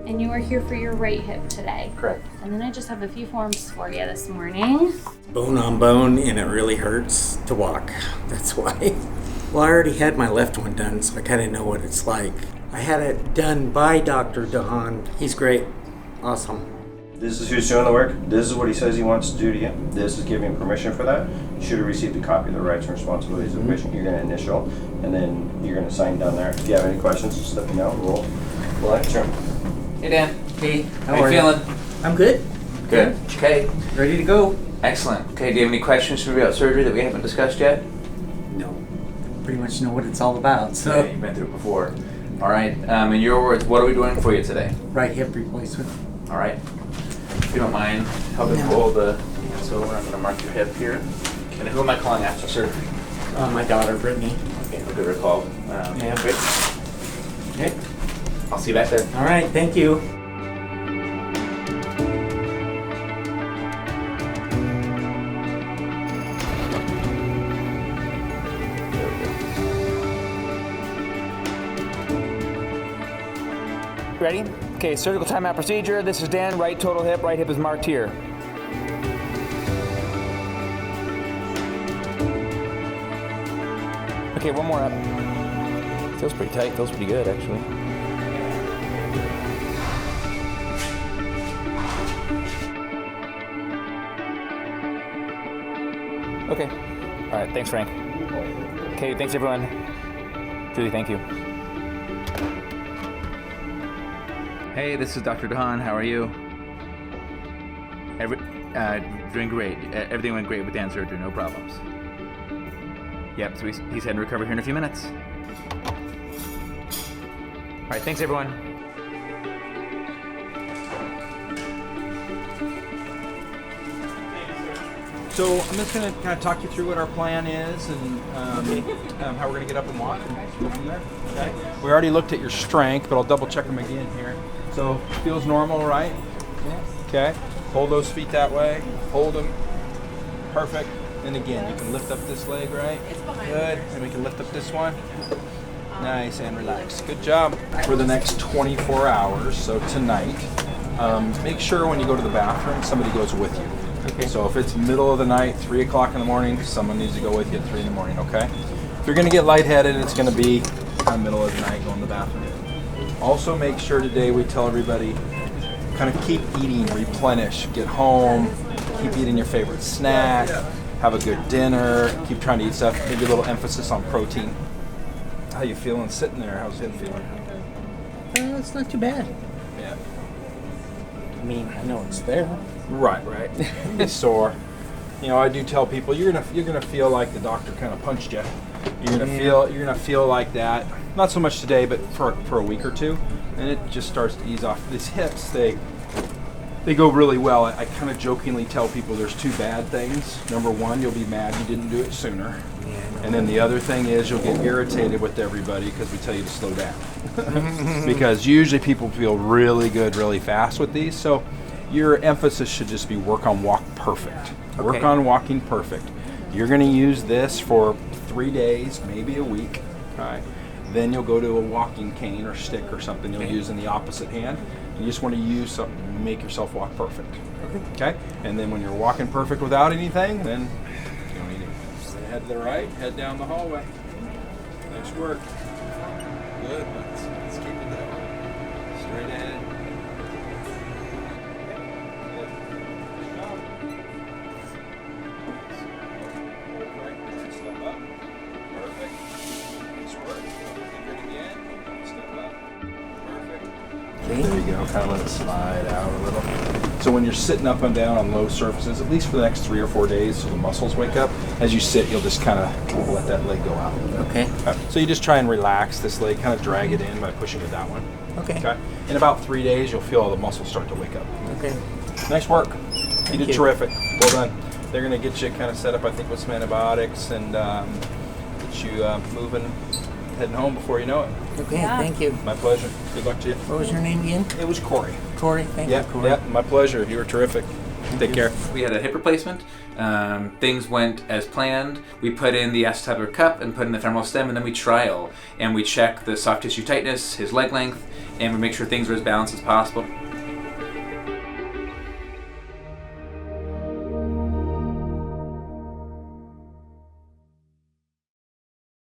And you are here for your right hip today. Correct. And then I just have a few forms for you this morning. Bone on bone, and it really hurts to walk. That's why. Well, I already had my left one done, so I kind of know what it's like. I had it done by Dr. DeHaan. He's great. Awesome. This is who's doing the work. This is what he says he wants to do to you. This is giving permission for that. You should have received a copy of the rights and responsibilities of the patient. You're going to initial, and then you're going to sign down there. If you have any questions, just let me know. We'll answer them. Hey Dan. Hey, How you feeling? I'm good. Good. Okay. Ready to go? Excellent. Okay, do you have any questions for me about surgery that we haven't discussed yet? No. Pretty much know what it's all about, so. Yeah, you've been through it before. All right. In your words, what are we doing for you today? Right hip replacement. All right. If you don't mind, helping hold the hands over, I'm going to mark your hip here. And who am I calling after surgery? My daughter, Brittany. Okay, good recall. Yeah. Great. Okay. I'll see you back there. All right, thank you. Ready? Okay, surgical timeout procedure. This is Dan, right total hip, right hip is marked here. Okay, one more up. Feels pretty tight, feels pretty good actually. Okay, all right, thanks Frank. Okay, thanks everyone. Julie, thank you. Hey, this is Dr. DeHaan. How are you? Doing great. Everything went great with Dan's surgery. No problems. Yep. So he's heading to recover here in a few minutes. All right. Thanks, everyone. So I'm just going to kind of talk you through what our plan is and how we're going to get up and walk and go from there. Okay. We already looked at your strength, but I'll double check them again here. So feels normal, right? Yeah. Okay. Hold those feet that way. Hold them. Perfect. And again, you can lift up this leg, right? Good. And we can lift up this one. Nice and relax. Good job. For the next 24 hours, so tonight, make sure when you go to the bathroom, somebody goes with you. Okay. So if it's middle of the night, 3 o'clock in the morning, someone needs to go with you at 3 in the morning, okay? If you're gonna get lightheaded, it's gonna be kind of middle of the night, go in the bathroom. Also make sure today we tell everybody, kind of keep eating, replenish, get home, keep eating your favorite snack, have a good dinner, keep trying to eat stuff, maybe a little emphasis on protein. How you feeling sitting there? How's it feeling? It's not too bad. Yeah. I mean, I know it's there. Right. It's sore. You know, I do tell people you're gonna feel like the doctor kind of punched you. You're gonna feel like that. Not so much today, but for a week or two, and it just starts to ease off. These hips, they go really well. I kind of jokingly tell people there's two bad things. Number one, you'll be mad you didn't do it sooner. And then the other thing is you'll get irritated with everybody because we tell you to slow down. Because usually people feel really good really fast with these. So your emphasis should just be work on walk perfect. Okay. Work on walking perfect. You're going to use this for 3 days, maybe a week. Okay. Then you'll go to a walking cane or stick or something you'll use in the opposite hand. You just want to use something to make yourself walk perfect. Okay. And then when you're walking perfect without anything, then you don't need it. Head to the right, head down the hallway. Nice work. Good. Let's keep it that way. Straight ahead. Step up. Perfect. Nice work. Good again. Step up. Perfect. There you go. Kind of let it slide out a little. So when you're sitting up and down on low surfaces, at least for the next 3 or 4 days, so the muscles wake up, as you sit, you'll just kind of let that leg go out. Okay. So you just try and relax this leg, kind of drag it in by pushing it that one. Okay. In about 3 days, you'll feel all the muscles start to wake up. Okay. Nice work. You did you. terrific. Well done. They're going to get you kind of set up, I think, with some antibiotics and get you moving, heading home before you know it. Okay, thank you. My pleasure. Good luck to you. What was your name again? It was Corey. Corey, thank you, Corey. Yeah, my pleasure. You were terrific. Take care. We had a hip replacement. Things went as planned. We put in the acetabular cup and put in the femoral stem, and then we trial and we check the soft tissue tightness, his leg length, and we make sure things are as balanced as possible.